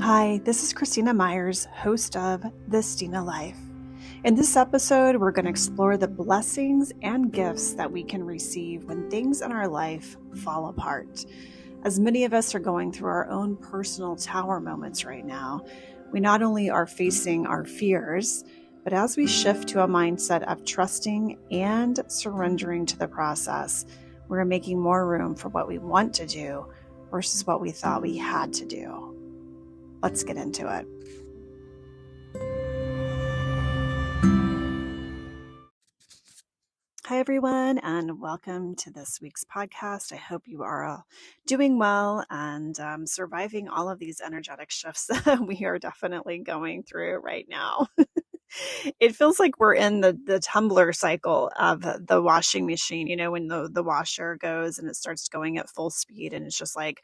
Hi, this is Christina Myers, host of The Stina Life. In this episode, we're going to explore the blessings and gifts that we can receive when things in our life fall apart. As many of us are going through our own personal tower moments right now, we not only are facing our fears, but as we shift to a mindset of trusting and surrendering to the process, we're making more room for what we want to do versus what we thought we had to do. Let's get into it. Hi, everyone, and welcome to this week's podcast. I hope you are all doing well and surviving all of these energetic shifts that we are definitely going through right now. It feels like we're in the tumbler cycle of the washing machine, when the washer goes and it starts going at full speed and it's just like,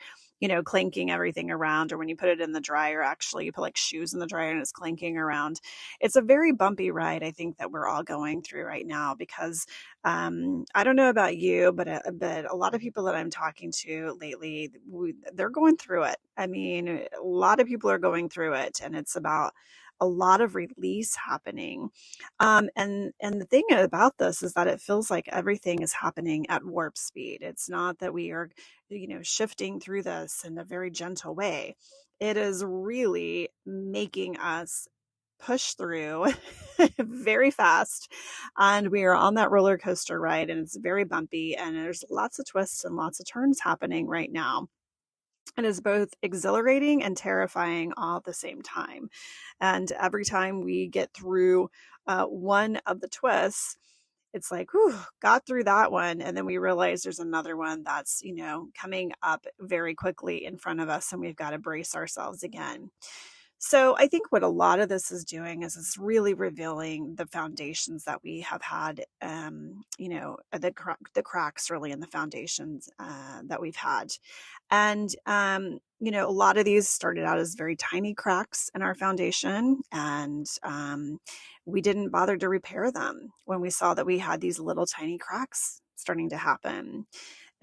clanking everything around, or when you put it in the dryer, actually you put like shoes in the dryer and it's clanking around. It's a very bumpy ride, I think, that we're all going through right now because I don't know about you, but a lot of people that I'm talking to lately, they're going through it. I mean, a lot of people are going through it, and it's about a lot of release happening. And the thing about this is that it feels like everything is happening at warp speed. It's not that we are, shifting through this in a very gentle way. It is really making us push through very fast, and we are on that roller coaster ride, and it's very bumpy, and there's lots of twists and lots of turns happening right now. It is both exhilarating and terrifying all at the same time. And every time we get through one of the twists, it's like, whew, got through that one. And then we realize there's another one that's, coming up very quickly in front of us, and we've got to brace ourselves again. So I think what a lot of this is doing is it's really revealing the foundations that we have had, the cracks really in the foundations that we've had. And, a lot of these started out as very tiny cracks in our foundation, and we didn't bother to repair them when we saw that we had these little tiny cracks starting to happen.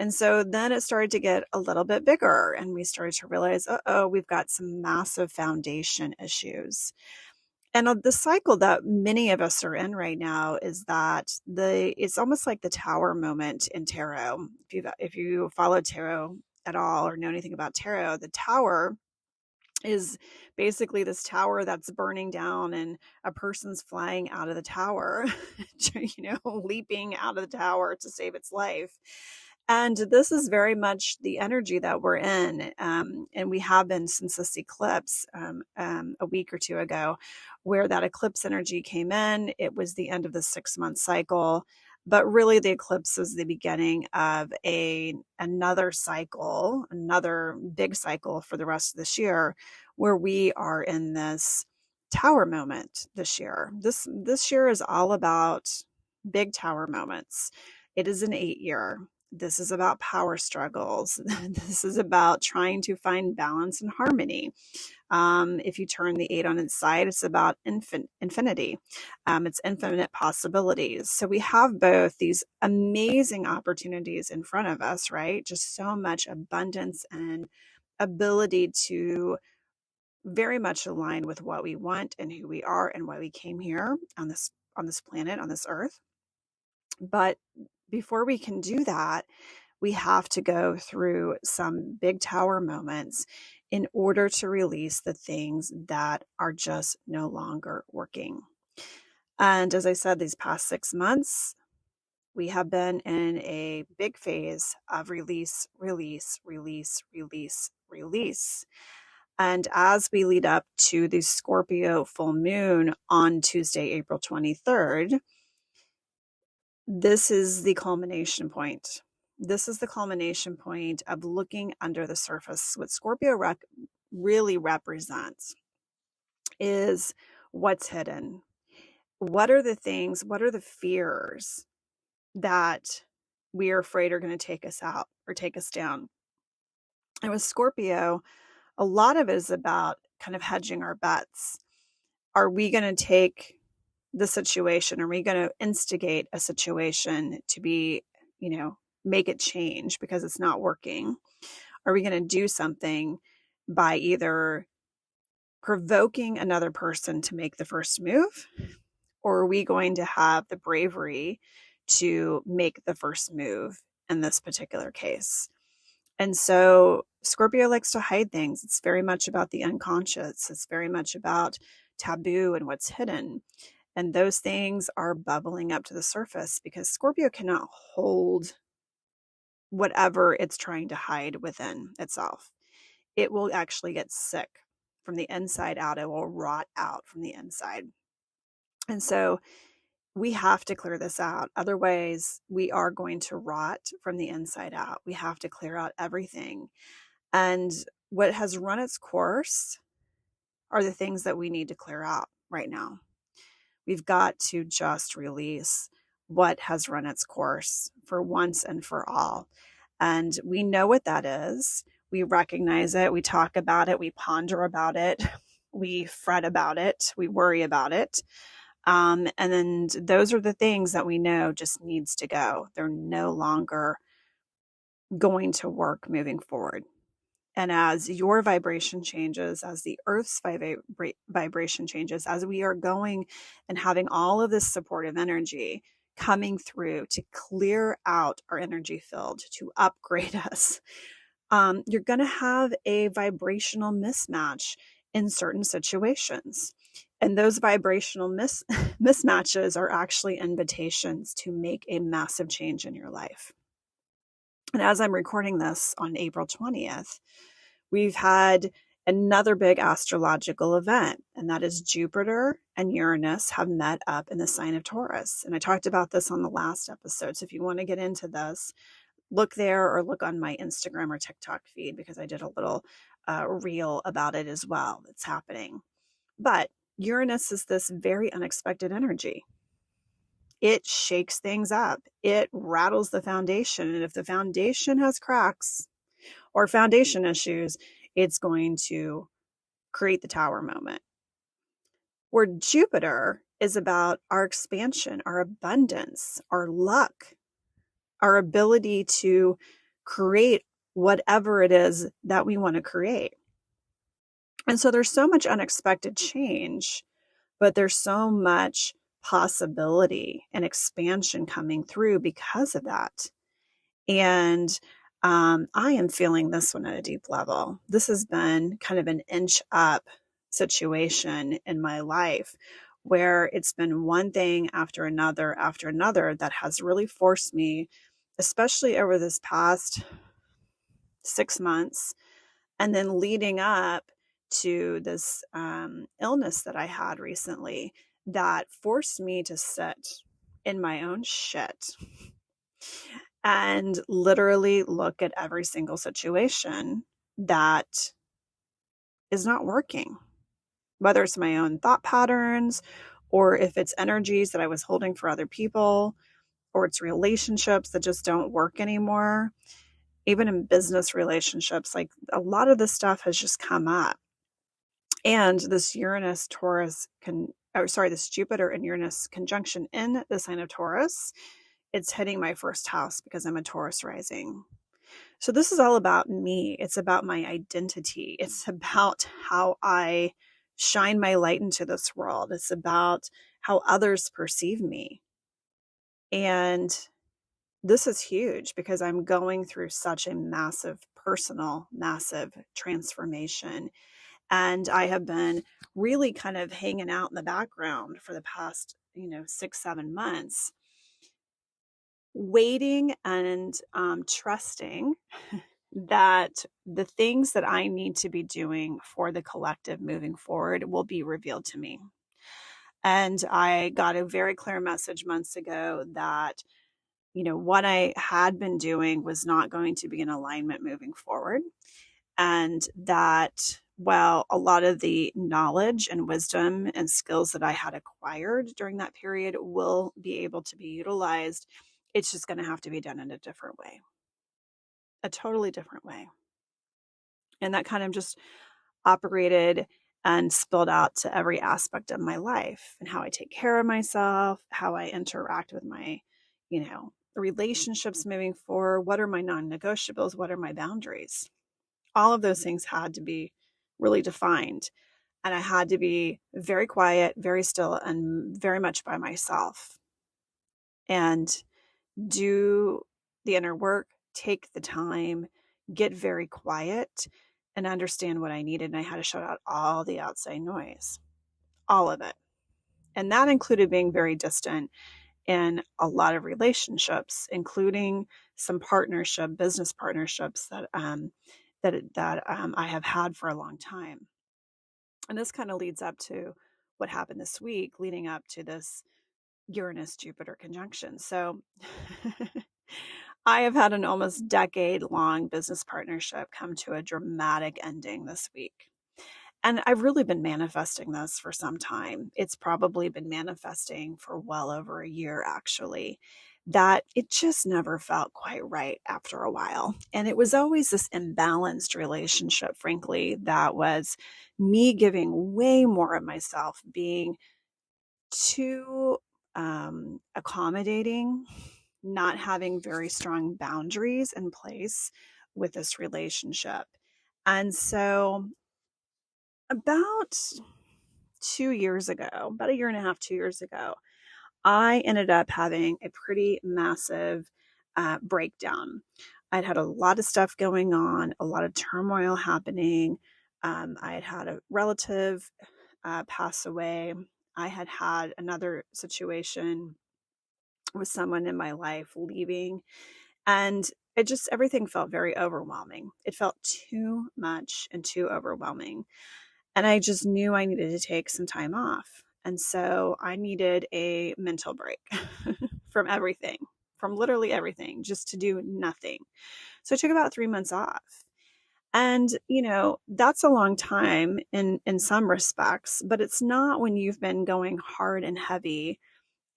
And so then it started to get a little bit bigger, and we started to realize, we've got some massive foundation issues. And the cycle that many of us are in right now is that it's almost like the tower moment in tarot. If you follow tarot at all or know anything about tarot, the tower is basically this tower that's burning down, and a person's flying out of the tower, leaping out of the tower to save its life. And this is very much the energy that we're in. And we have been since this eclipse a week or two ago, where that eclipse energy came in. It was the end of the 6-month cycle. But really, the eclipse was the beginning of another cycle, another big cycle for the rest of this year, where we are in this tower moment this year. This year is all about big tower moments. It is an 8-year. This is about power struggles. This is about trying to find balance and harmony. If you turn the 8 on its side, it's about infinity. It's infinite possibilities. So we have both these amazing opportunities in front of us, right? Just so much abundance and ability to very much align with what we want and who we are and why we came here on this planet, on this earth. But before we can do that, we have to go through some big tower moments in order to release the things that are just no longer working. And as I said, these past 6 months, we have been in a big phase of release, release, release, release, release. And as we lead up to the Scorpio full moon on Tuesday, April 23rd, this is the culmination point. This is the culmination point of looking under the surface. What Scorpio really represents is what's hidden. What are the things, what are the fears that we are afraid are going to take us out or take us down? And with Scorpio, a lot of it is about kind of hedging our bets. Are we going to take the situation? Are we going to instigate a situation to be, make it change because it's not working? Are we going to do something by either provoking another person to make the first move? Or are we going to have the bravery to make the first move in this particular case? And so Scorpio likes to hide things. It's very much about the unconscious. It's very much about taboo and what's hidden. And those things are bubbling up to the surface because Scorpio cannot hold whatever it's trying to hide within itself. It will actually get sick from the inside out. It will rot out from the inside. And so we have to clear this out. Otherwise, we are going to rot from the inside out. We have to clear out everything. And what has run its course are the things that we need to clear out right now. We've got to just release what has run its course for once and for all. And we know what that is. We recognize it. We talk about it. We ponder about it. We fret about it. We worry about it. And then those are the things that we know just needs to go. They're no longer going to work moving forward. And as your vibration changes, as the Earth's vibration changes, as we are going and having all of this supportive energy coming through to clear out our energy field, to upgrade us, you're going to have a vibrational mismatch in certain situations. And those vibrational mismatches are actually invitations to make a massive change in your life. And as I'm recording this on April 20th, we've had another big astrological event, and that is Jupiter and Uranus have met up in the sign of Taurus. And I talked about this on the last episode. So if you want to get into this, look there or look on my Instagram or TikTok feed because I did a little reel about it as well. It's happening. But Uranus is this very unexpected energy. It shakes things up. It rattles the foundation. And if the foundation has cracks or foundation issues, it's going to create the tower moment. Where Jupiter is about our expansion, our abundance, our luck, our ability to create whatever it is that we want to create. And so there's so much unexpected change, but there's so much possibility and expansion coming through because of that. And I am feeling this one at a deep level. This has been kind of an inch up situation in my life where it's been one thing after another that has really forced me, especially over this past 6 months, and then leading up to this illness that I had recently that forced me to sit in my own shit and literally look at every single situation that is not working, whether it's my own thought patterns or if it's energies that I was holding for other people or it's relationships that just don't work anymore. Even in business relationships, like a lot of this stuff has just come up. And this this Jupiter and Uranus conjunction in the sign of Taurus, it's hitting my first house because I'm a Taurus rising. So this is all about me. It's about my identity. It's about how I shine my light into this world. It's about how others perceive me. And this is huge because I'm going through such a massive transformation. And I have been really kind of hanging out in the background for the past, 6, 7 months, waiting and trusting that the things that I need to be doing for the collective moving forward will be revealed to me. And I got a very clear message months ago that, what I had been doing was not going to be in alignment moving forward. And that, well, a lot of the knowledge and wisdom and skills that I had acquired during that period will be able to be utilized. It's just going to have to be done in a different way, a totally different way. And that kind of just operated and spilled out to every aspect of my life and how I take care of myself, how I interact with my, relationships moving forward. What are my non-negotiables? What are my boundaries? All of those things had to be really defined. And I had to be very quiet, very still, and very much by myself and do the inner work, take the time, get very quiet, and understand what I needed. And I had to shut out all the outside noise, all of it. And that included being very distant in a lot of relationships, including some business partnerships that I have had for a long time. And this kind of leads up to what happened this week, leading up to this Uranus Jupiter conjunction. So I have had an almost decade long business partnership come to a dramatic ending this week. And I've really been manifesting this for some time. It's probably been manifesting for well over a year, actually, that it just never felt quite right after a while. And it was always this imbalanced relationship, frankly, that was me giving way more of myself, being too accommodating, not having very strong boundaries in place with this relationship. And so about 2 years ago, about a year and a half, 2 years ago, I ended up having a pretty massive breakdown. I'd had a lot of stuff going on, a lot of turmoil happening. I had had a relative pass away. I had had another situation with someone in my life leaving. And everything felt very overwhelming. It felt too much and too overwhelming. And I just knew I needed to take some time off. And so I needed a mental break from everything, from literally everything, just to do nothing. So I took about 3 months off. And, that's a long time in some respects, but it's not when you've been going hard and heavy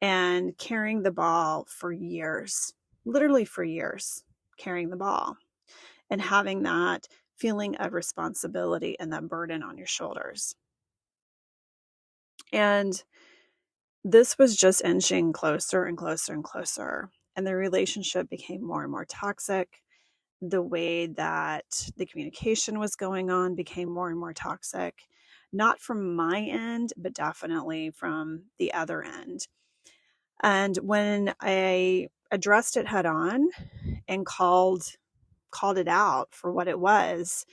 and carrying the ball for years, literally for years, carrying the ball and having that feeling of responsibility and that burden on your shoulders. And this was just inching closer and closer and closer. And the relationship became more and more toxic. The way that the communication was going on became more and more toxic, not from my end, but definitely from the other end. And when I addressed it head on and called it out for what it was,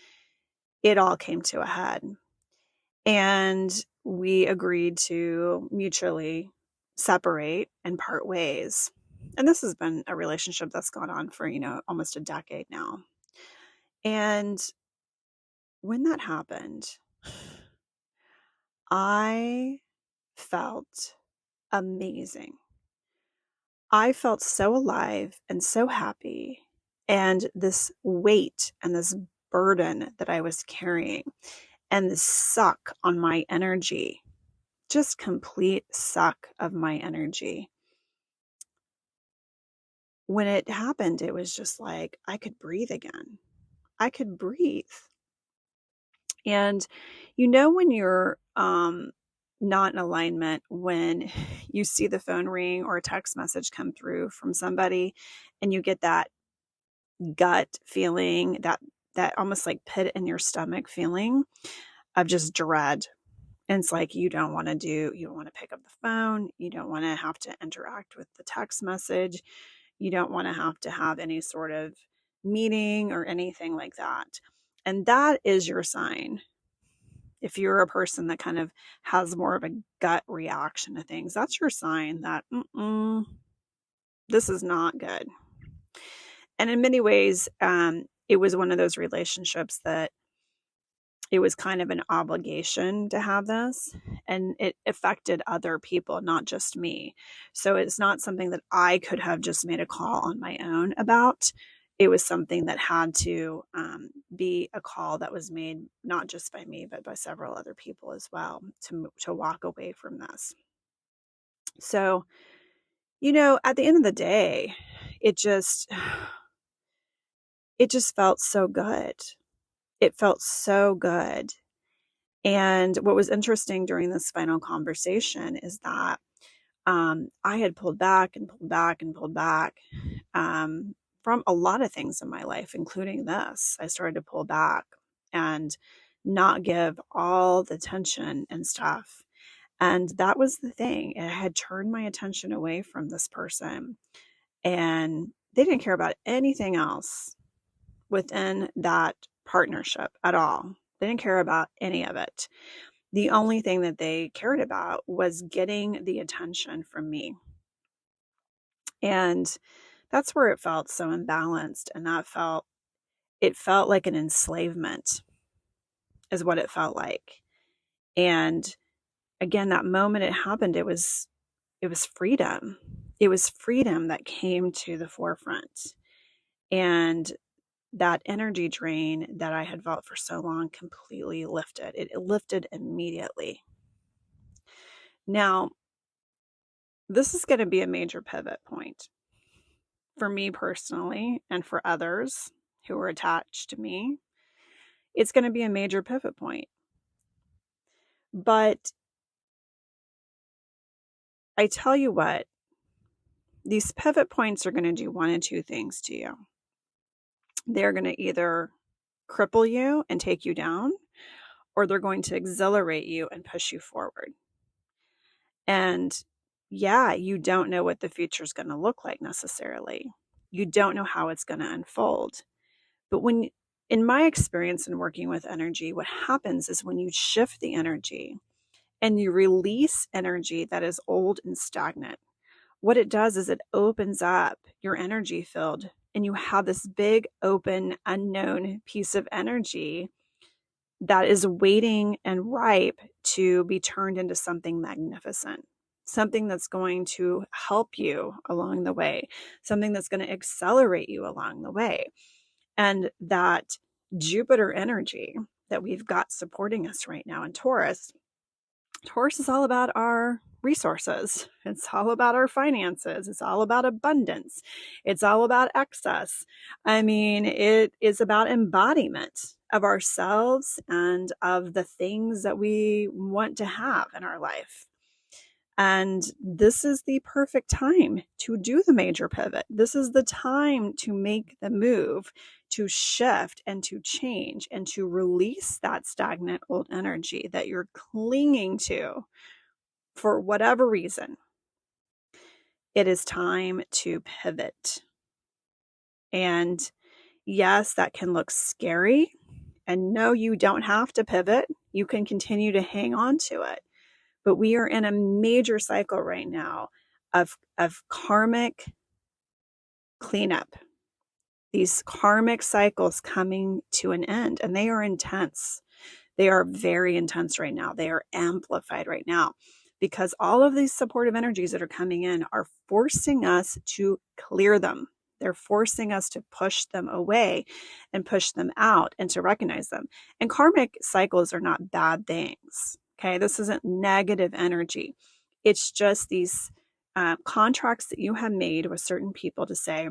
it all came to a head. And we agreed to mutually separate and part ways. And this has been a relationship that's gone on for, almost a decade now. And when that happened, I felt amazing. I felt so alive and so happy. And this weight and this burden that I was carrying and the suck on my energy, just complete suck of my energy. When it happened, it was just like I could breathe again. I could breathe. And when you're not in alignment, when you see the phone ring or a text message come through from somebody and you get that gut feeling, that almost like pit in your stomach feeling of just dread. And it's like you don't want to pick up the phone, you don't want to have to interact with the text message, you don't want to have any sort of meeting or anything like that. And that is your sign. If you're a person that kind of has more of a gut reaction to things, that's your sign that this is not good. And in many ways, it was one of those relationships that it was kind of an obligation to have this, and it affected other people, not just me. So it's not something that I could have just made a call on my own about. It was something that had to be a call that was made not just by me, but by several other people as well to walk away from this. So, at the end of the day, it just felt so good. It felt so good. And what was interesting during this final conversation is that I had pulled back and pulled back and pulled back from a lot of things in my life, including this. I started to pull back and not give all the attention and stuff. And that was the thing. I had turned my attention away from this person, and they didn't care about anything else within that partnership at all. They didn't care about any of it. The only thing that they cared about was getting the attention from me. And that's where it felt so imbalanced. And it felt like an enslavement, is what it felt like. And again, that moment it happened, it was freedom. It was freedom that came to the forefront. And that energy drain that I had felt for so long completely lifted. It lifted immediately. Now, this is going to be a major pivot point for me personally and for others who are attached to me. It's going to be a major pivot point. But I tell you what, these pivot points are going to do one of two things to you. They're going to either cripple you and take you down, or they're going to exhilarate you and push you forward. And yeah, you don't know what the future is going to look like necessarily. You don't know how it's going to unfold. But in my experience in working with energy, what happens is when you shift the energy and you release energy that is old and stagnant, what it does is it opens up your energy field, and you have this big, open, unknown piece of energy that is waiting and ripe to be turned into something magnificent, something that's going to help you along the way, something that's going to accelerate you along the way. And that Jupiter energy that we've got supporting us right now in Taurus is all about our resources. It's all about our finances. It's all about abundance. It's all about excess. I mean, it is about embodiment of ourselves and of the things that we want to have in our life. And this is the perfect time to do the major pivot. This is the time to make the move, to shift and to change and to release that stagnant old energy that you're clinging to for whatever reason. It is time to pivot. And yes, that can look scary. And no, you don't have to pivot. You can continue to hang on to it. But we are in a major cycle right now of karmic cleanup. These karmic cycles coming to an end, and they are intense. They are very intense right now. They are amplified right now because all of these supportive energies that are coming in are forcing us to clear them. They're forcing us to push them away and push them out and to recognize them. And karmic cycles are not bad things. Okay, this isn't negative energy. It's just these contracts that you have made with certain people to say,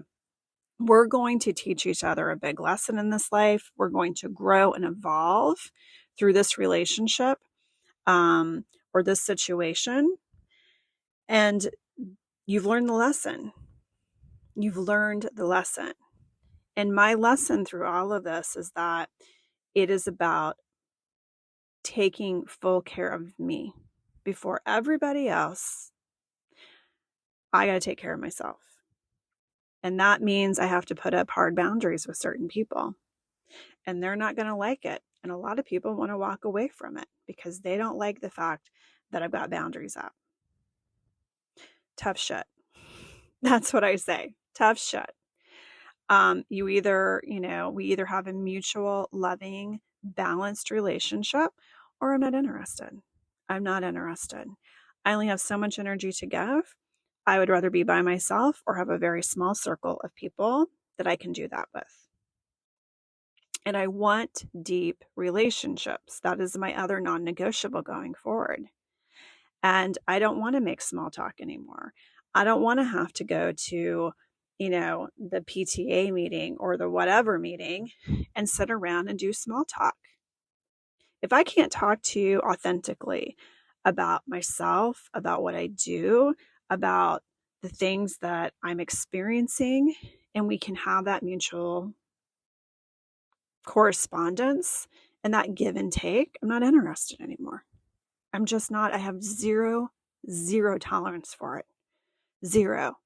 we're going to teach each other a big lesson in this life. We're going to grow and evolve through this relationship or this situation. And you've learned the lesson. You've learned the lesson. And my lesson through all of this is that it is about taking full care of me. Before everybody else, I got to take care of myself. And that means I have to put up hard boundaries with certain people. And they're not going to like it. And a lot of people want to walk away from it because they don't like the fact that I've got boundaries up. Tough shit. That's what I say. Tough shit. We either have a mutual, loving, balanced relationship, or I'm not interested. I'm not interested. I only have so much energy to give. I would rather be by myself or have a very small circle of people that I can do that with. And I want deep relationships. That is my other non-negotiable going forward. And I don't want to make small talk anymore. I don't want to have to go to, the PTA meeting or the whatever meeting and sit around and do small talk. If I can't talk to you authentically about myself, about what I do, about the things that I'm experiencing, and we can have that mutual correspondence and that give and take, I'm not interested anymore. I'm just not. I have zero tolerance for it. Zero.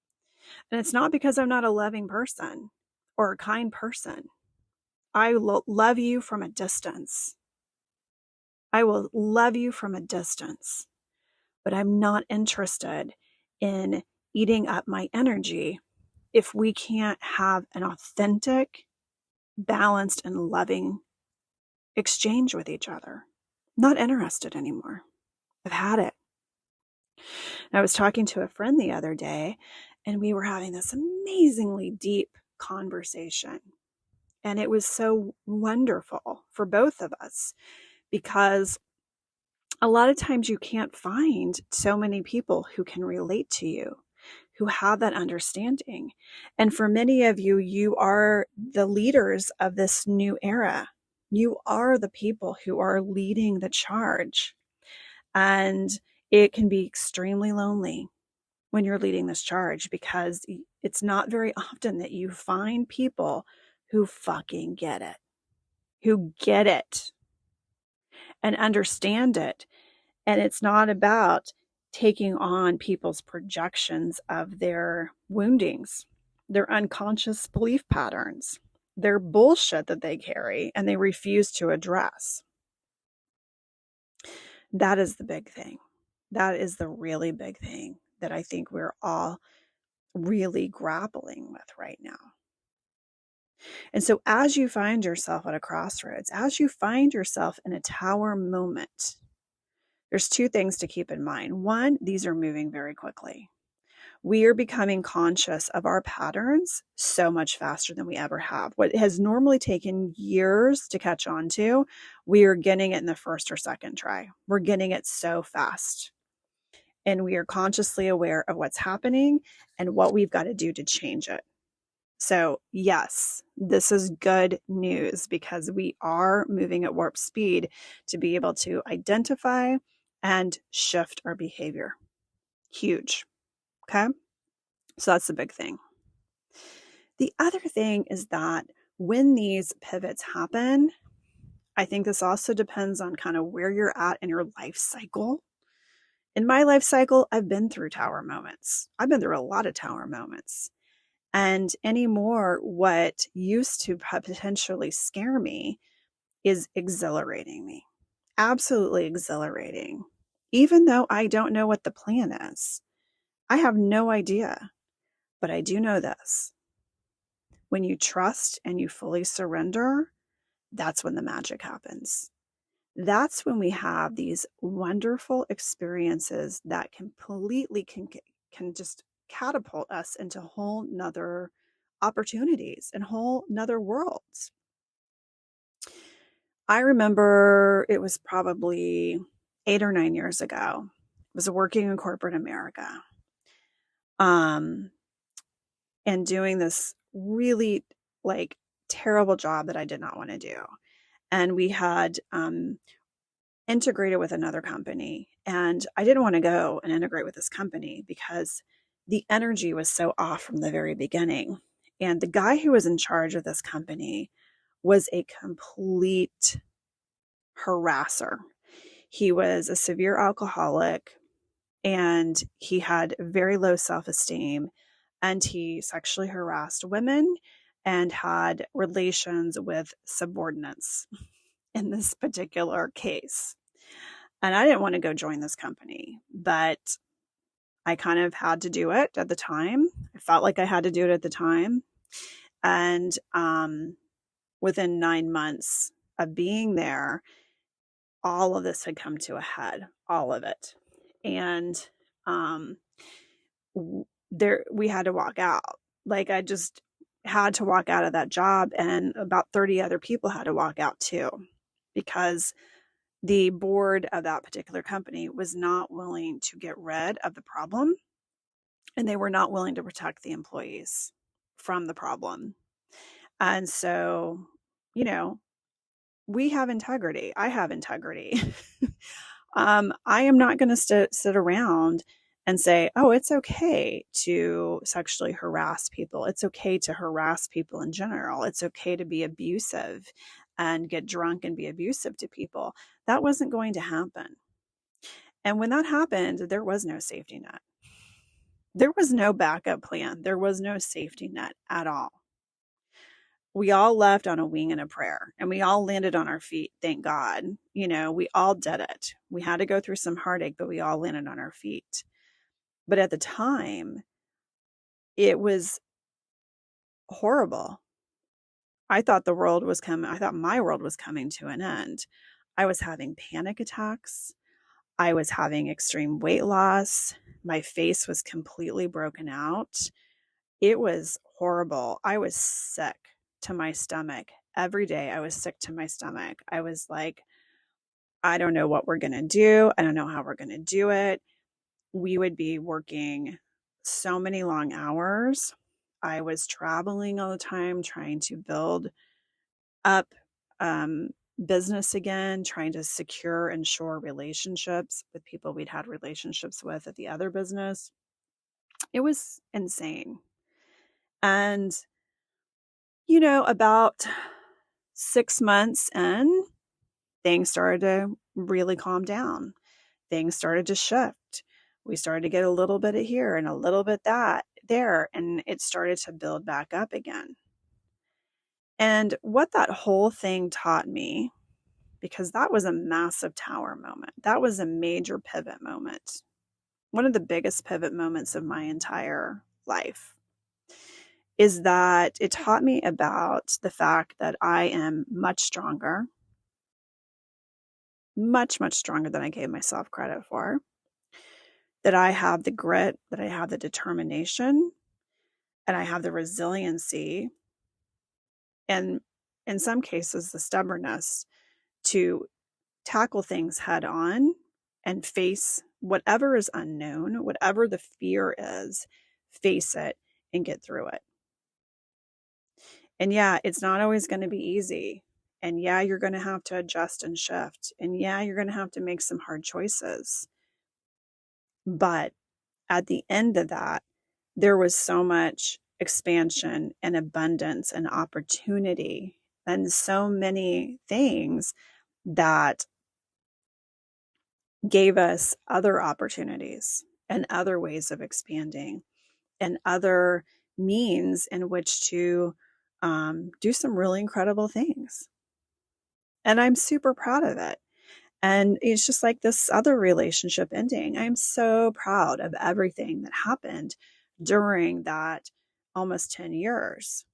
And it's not because I'm not a loving person or a kind person. I love you from a distance. I will love you from a distance, but I'm not interested in eating up my energy if we can't have an authentic, balanced, and loving exchange with each other. Not interested anymore. I've had it. And I was talking to a friend the other day, and we were having this amazingly deep conversation. And it was so wonderful for both of us because a lot of times you can't find so many people who can relate to you, who have that understanding. And for many of you, you are the leaders of this new era. You are the people who are leading the charge. And it can be extremely lonely when you're leading this charge because it's not very often that you find people who fucking get it, who get it and understand it. And it's not about taking on people's projections of their woundings, their unconscious belief patterns, their bullshit that they carry and they refuse to address. That is the big thing. That is the really big thing that I think we're all really grappling with right now. And so as you find yourself at a crossroads, as you find yourself in a tower moment, there's two things to keep in mind. One, these are moving very quickly. We are becoming conscious of our patterns so much faster than we ever have. What has normally taken years to catch on to, we are getting it in the first or second try. We're getting it so fast. And we are consciously aware of what's happening and what we've got to do to change it. So yes, this is good news because we are moving at warp speed to be able to identify and shift our behavior. Huge. Okay. So that's the big thing. The other thing is that when these pivots happen, I think this also depends on kind of where you're at in your life cycle. In my life cycle, I've been through tower moments. I've been through a lot of tower moments. And anymore, what used to potentially scare me is exhilarating me. Absolutely exhilarating. Even though I don't know what the plan is. I have no idea. But I do know this. When you trust and you fully surrender, that's when the magic happens. That's when we have these wonderful experiences that completely can just catapult us into whole nother opportunities and whole nother worlds. I remember it was probably 8 or 9 years ago. I was working in corporate America. And doing this really like terrible job that I did not want to do. And we had integrated with another company, and I didn't want to go and integrate with this company because the energy was so off from the very beginning. And the guy who was in charge of this company was a complete harasser. He was a severe alcoholic and he had very low self-esteem, and he sexually harassed women and had relations with subordinates in this particular case. And I didn't want to go join this company, but I kind of had to do it at the time. I felt like I had to do it at the time. And within 9 months of being there, all of this had come to a head, all of it. And we had to walk out. Like I just had to walk out of that job, and about 30 other people had to walk out too, because the board of that particular company was not willing to get rid of the problem, and they were not willing to protect the employees from the problem. And so, we have integrity. I have integrity. I am not going to sit around and say, oh, it's okay to sexually harass people. It's okay to harass people in general. It's okay to be abusive and get drunk and be abusive to people. That wasn't going to happen. And when that happened, there was no safety net. There was no backup plan. There was no safety net at all. We all left on a wing and a prayer, and we all landed on our feet. Thank God. We all did it. We had to go through some heartache, but we all landed on our feet. But at the time, it was horrible. I thought the world was coming. I thought my world was coming to an end. I was having panic attacks. I was having extreme weight loss. My face was completely broken out. It was horrible. I was sick to my stomach. Every day I was sick to my stomach. I was like, I don't know what we're going to do. I don't know how we're going to do it. We would be working so many long hours. I was traveling all the time, trying to build up business again, trying to secure and shore relationships with people we'd had relationships with at the other business. It was insane. And, about 6 months in, things started to really calm down. Things started to shift. We started to get a little bit of here and a little bit that there, and it started to build back up again. And what that whole thing taught me, because that was a massive tower moment, that was a major pivot moment, one of the biggest pivot moments of my entire life, is that it taught me about the fact that I am much stronger, much, much stronger than I gave myself credit for, that I have the grit, that I have the determination, and I have the resiliency, and in some cases, the stubbornness to tackle things head on and face whatever is unknown, whatever the fear is, face it and get through it. And yeah, it's not always going to be easy. And yeah, you're going to have to adjust and shift. And yeah, you're going to have to make some hard choices. But at the end of that, there was so much expansion and abundance and opportunity and so many things that gave us other opportunities and other ways of expanding and other means in which to do some really incredible things. And I'm super proud of it. And it's just like this other relationship ending. I'm so proud of everything that happened during that almost 10 years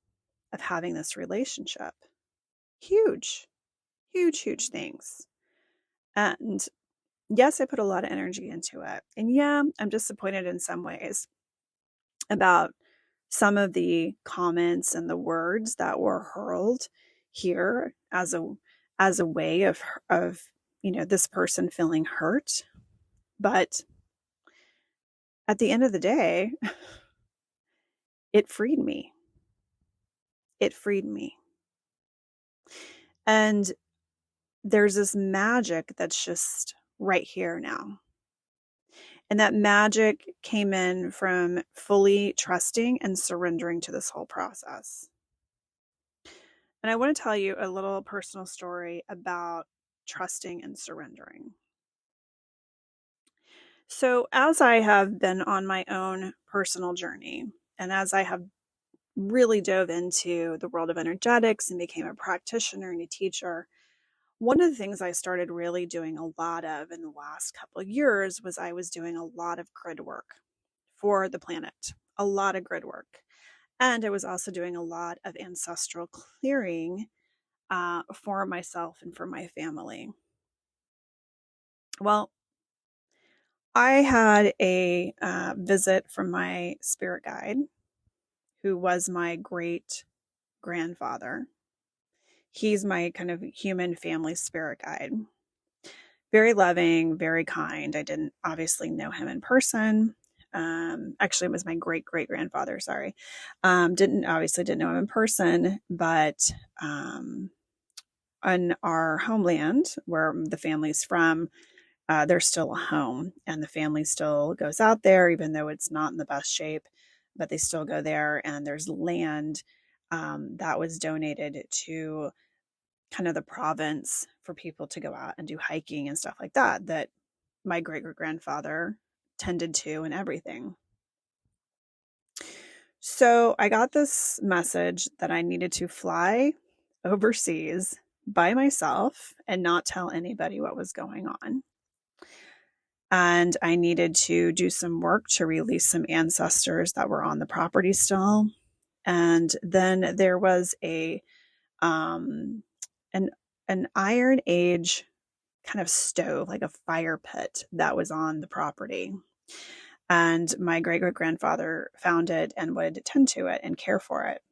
of having this relationship. Huge, huge, huge things. And yes, I put a lot of energy into it. And yeah, I'm disappointed in some ways about some of the comments and the words that were hurled here as a way of this person feeling hurt. But at the end of the day, it freed me. It freed me. And there's this magic that's just right here now. And that magic came in from fully trusting and surrendering to this whole process. And I want to tell you a little personal story about trusting and surrendering. So, as I have been on my own personal journey, and as I have really dove into the world of energetics and became a practitioner and a teacher, one of the things I started really doing a lot of in the last couple of years was I was doing a lot of grid work for the planet, a lot of grid work. And I was also doing a lot of ancestral clearing for myself and for my family. Well, I had a visit from my spirit guide, who was my great grandfather. He's my kind of human family spirit guide. Very loving, very kind. I didn't obviously know him in person. Actually, it was my great great grandfather. Sorry, didn't know him in person, but on our homeland, where the family's from, there's still a home, and the family still goes out there, even though it's not in the best shape. But they still go there, and there's land that was donated to kind of the province for people to go out and do hiking and stuff like that, that my great-great-grandfather tended to and everything. So I got this message that I needed to fly overseas by myself and not tell anybody what was going on. And I needed to do some work to release some ancestors that were on the property still. And then there was an Iron Age kind of stove, like a fire pit that was on the property. And my great-great-grandfather found it and would tend to it and care for it.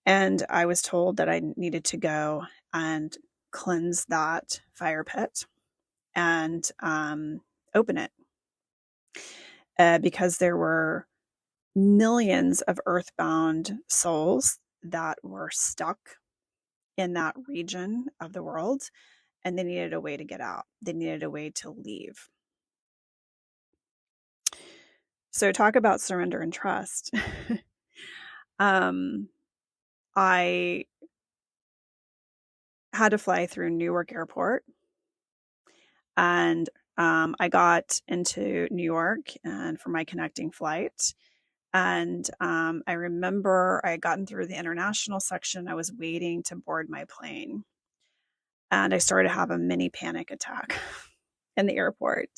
And I was told that I needed to go and cleanse that fire pit and open it because there were millions of earthbound souls that were stuck in that region of the world, and they needed a way to get out. They needed a way to leave. So talk about surrender and trust. I had to fly through Newark Airport, and I got into New York and for my connecting flight. And I remember I had gotten through the international section. I was waiting to board my plane, and I started to have a mini panic attack in the airport.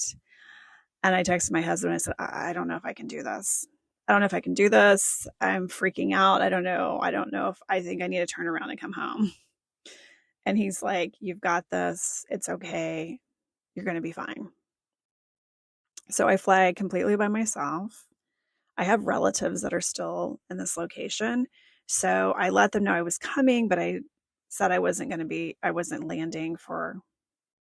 And I texted my husband. I said, I don't know if I can do this. I don't know if I can do this. I'm freaking out. I don't know. I don't know if I think I need to turn around and come home. And he's like, you've got this. It's okay. You're going to be fine. So I fly completely by myself. I have relatives that are still in this location. So I let them know I was coming, but I said I wasn't landing for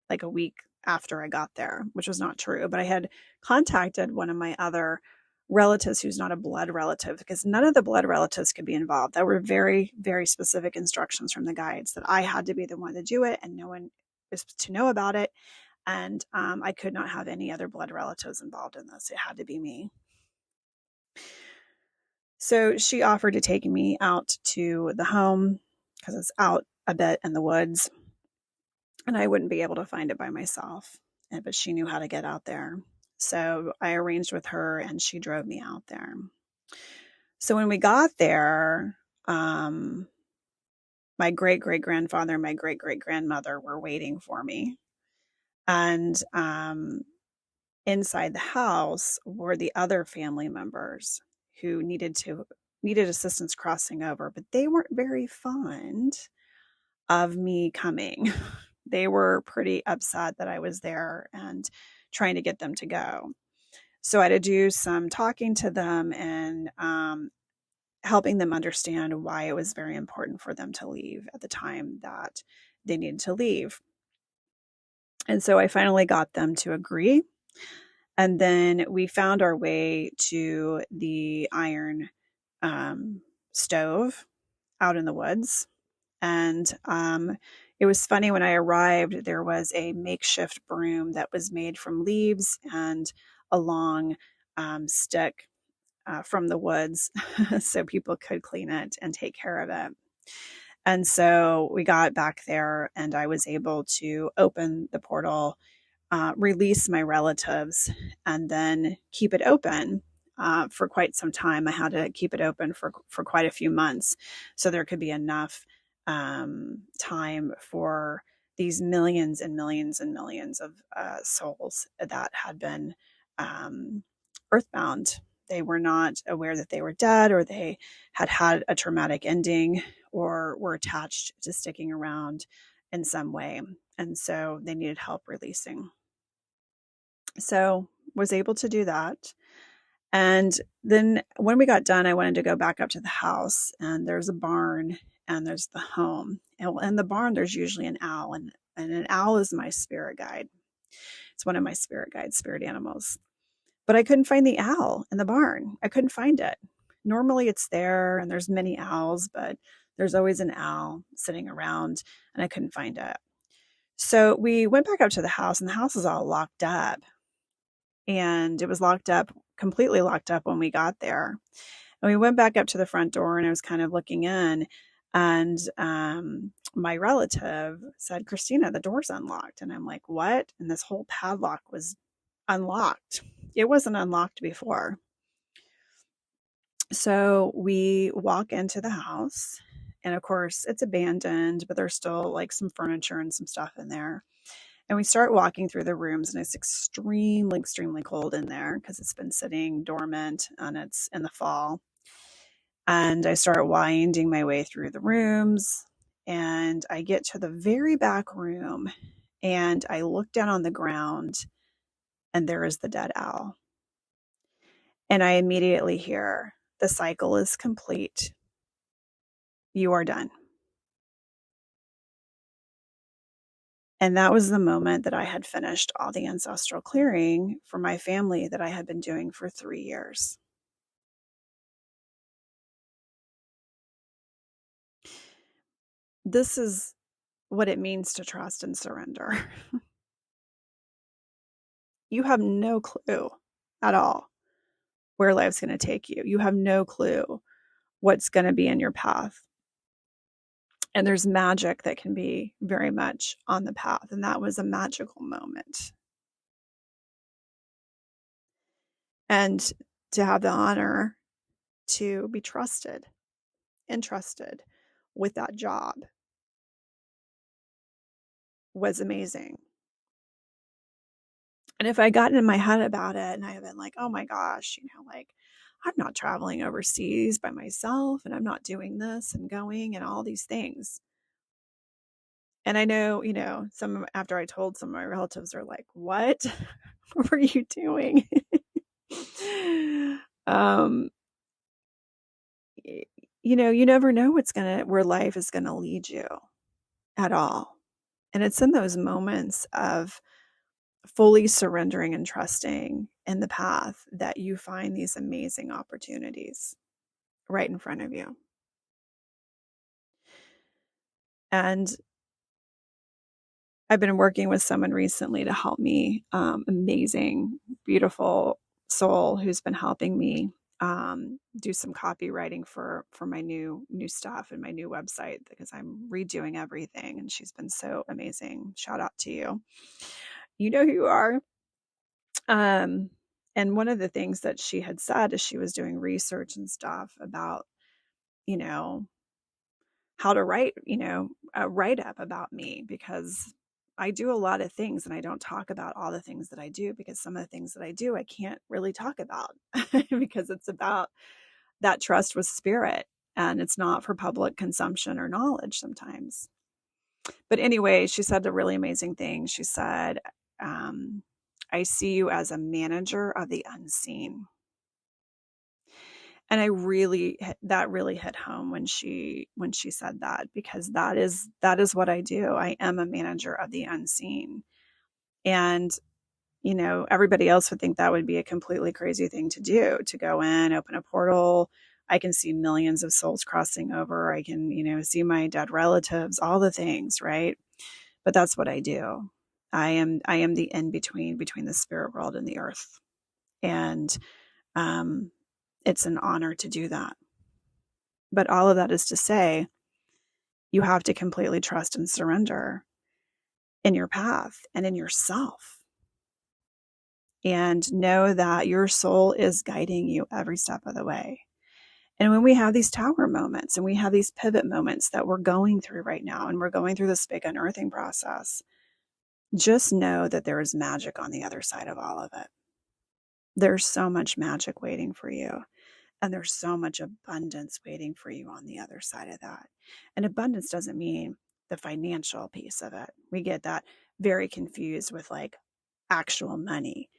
like a week after I got there, which was not true. But I had contacted one of my other relatives who's not a blood relative, because none of the blood relatives could be involved. There were very, very specific instructions from the guides that I had to be the one to do it and no one was to know about it. And I could not have any other blood relatives involved in this. It had to be me. So she offered to take me out to the home because it's out a bit in the woods and I wouldn't be able to find it by myself. But she knew how to get out there. So I arranged with her and she drove me out there. So when we got there, my great-great-grandfather and my great-great-grandmother were waiting for me. And inside the house were the other family members who needed assistance crossing over, but they weren't very fond of me coming. They were pretty upset that I was there and trying to get them to go. So I had to do some talking to them and helping them understand why it was very important for them to leave at the time that they needed to leave. And so I finally got them to agree. And then we found our way to the iron stove out in the woods. And it was funny, when I arrived, there was a makeshift broom that was made from leaves and a long stick from the woods so people could clean it and take care of it. And so we got back there and I was able to open the portal, release my relatives, and then keep it open for quite some time. I had to keep it open for quite a few months so there could be enough time for these millions and millions and millions of souls that had been earthbound. They were not aware that they were dead, or they had had a traumatic ending, or were attached to sticking around in some way. And so they needed help releasing. So was able to do that. And then when we got done, I wanted to go back up to the house, and there's a barn and there's the home. And in the barn, there's usually an owl, and an owl is my spirit guide. It's one of my spirit guides, spirit animals. But I couldn't find the owl in the barn. I couldn't find it. Normally it's there and there's many owls, but there's always an owl sitting around and I couldn't find it. So we went back up to the house, and the house is all locked up. And it was locked up, completely locked up when we got there. And we went back up to the front door, and I was kind of looking in, And my relative said, Christina, the door's unlocked. And I'm like, what? And this whole padlock was unlocked. It wasn't unlocked before. So we walk into the house, and of course, it's abandoned, but there's still like some furniture and some stuff in there. And we start walking through the rooms, and it's extremely, extremely cold in there because it's been sitting dormant and it's in the fall. And I start winding my way through the rooms, and I get to the very back room, and I look down on the ground, and there is the dead owl. And I immediately hear, the cycle is complete. You are done. And that was the moment that I had finished all the ancestral clearing for my family that I had been doing for 3 years. This is what it means to trust and surrender. You have no clue at all where life's going to take you. You have no clue what's going to be in your path. And there's magic that can be very much on the path. And that was a magical moment. And to have the honor to be trusted, entrusted with that job was amazing. And if I got in my head about it and I had been like, oh my gosh, like I'm not traveling overseas by myself and I'm not doing this and going and all these things. And I know, some after I told some of my relatives are like, what? What were you doing? um, you never know where life is gonna lead you at all. And it's in those moments of fully surrendering and trusting in the path that you find these amazing opportunities right in front of you. And I've been working with someone recently to help me, amazing, beautiful soul who's been helping me do some copywriting for my new stuff and my new website because I'm redoing everything. And she's been so amazing. Shout out to you. You know who you are. And one of the things that she had said as she was doing research and stuff about, how to write, a write up about me, because I do a lot of things and I don't talk about all the things that I do because some of the things that I do, I can't really talk about because it's about that trust with spirit and it's not for public consumption or knowledge sometimes. But anyway, she said a really amazing thing. She said, I see you as a manager of the unseen. And that really hit home when she said that, because that is what I do. I am a manager of the unseen. And, everybody else would think that would be a completely crazy thing to do, to go in, open a portal. I can see millions of souls crossing over. I can, see my dead relatives, all the things, right? But that's what I do. I am the in between the spirit world and the earth. And it's an honor to do that. But all of that is to say, you have to completely trust and surrender in your path and in yourself. And know that your soul is guiding you every step of the way. And when we have these tower moments and we have these pivot moments that we're going through right now, and we're going through this big unearthing process, just know that there is magic on the other side of all of it. There's so much magic waiting for you. And there's so much abundance waiting for you on the other side of that. And abundance doesn't mean the financial piece of it. We get that very confused with like actual money.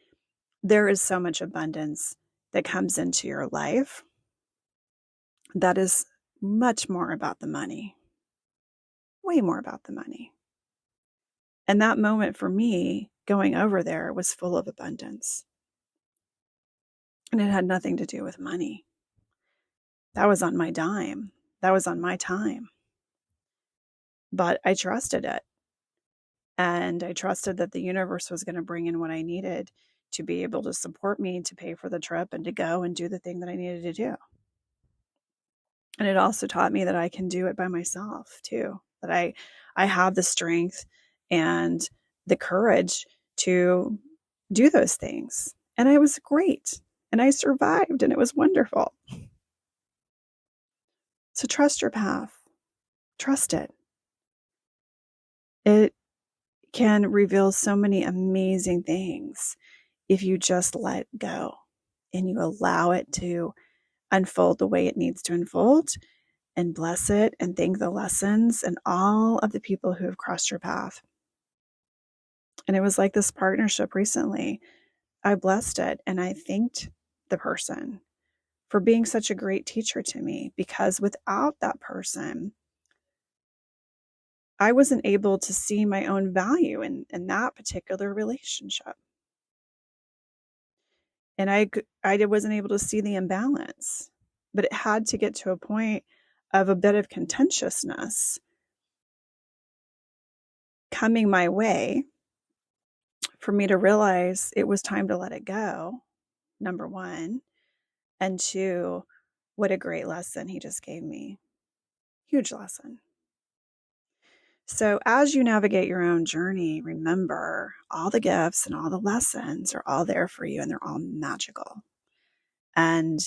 There is so much abundance that comes into your life that is much more about the money, way more about the money. And that moment for me going over there was full of abundance. And it had nothing to do with money. That was on my dime. That was on my time. But I trusted it. And I trusted that the universe was going to bring in what I needed to be able to support me, to pay for the trip and to go and do the thing that I needed to do. And it also taught me that I can do it by myself too, that I have the strength and the courage to do those things. And I was great. And I survived, and it was wonderful. So trust your path. Trust it. It can reveal so many amazing things if you just let go and you allow it to unfold the way it needs to unfold, and bless it and thank the lessons and all of the people who have crossed your path. And it was like this partnership recently. I blessed it and I thanked the person for being such a great teacher to me, because without that person, I wasn't able to see my own value in that particular relationship. And I wasn't able to see the imbalance, but it had to get to a point of a bit of contentiousness coming my way for me to realize it was time to let it go, number one. And two, what a great lesson he just gave me. Huge lesson. So as you navigate your own journey, remember all the gifts and all the lessons are all there for you, and they're all magical. And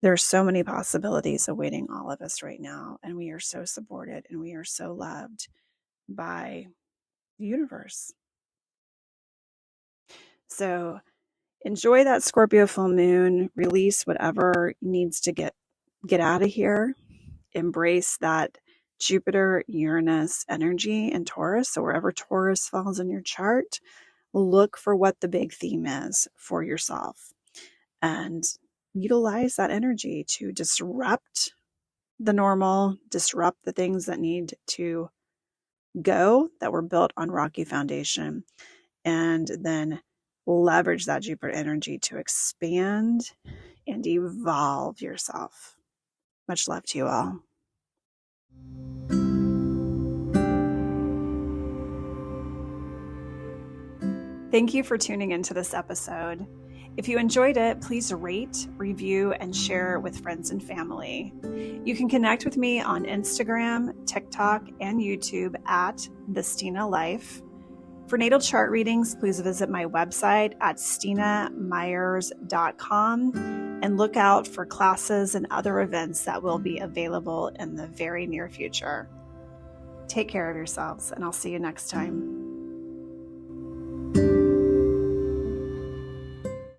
there's so many possibilities awaiting all of us right now. And we are so supported and we are so loved by the universe. So enjoy that Scorpio full moon, release whatever needs to get out of here. Embrace that Jupiter, Uranus energy in Taurus. So wherever Taurus falls in your chart, look for what the big theme is for yourself and utilize that energy to disrupt the normal, disrupt the things that need to go, that were built on rocky foundation, and then leverage that Jupiter energy to expand and evolve yourself. Much love to you all. Thank you for tuning into this episode. If you enjoyed it, please rate, review, and share with friends and family. You can connect with me on Instagram, TikTok, and YouTube at The Stina Life. For natal chart readings, please visit my website at stinamyers.com and look out for classes and other events that will be available in the very near future. Take care of yourselves, and I'll see you next time.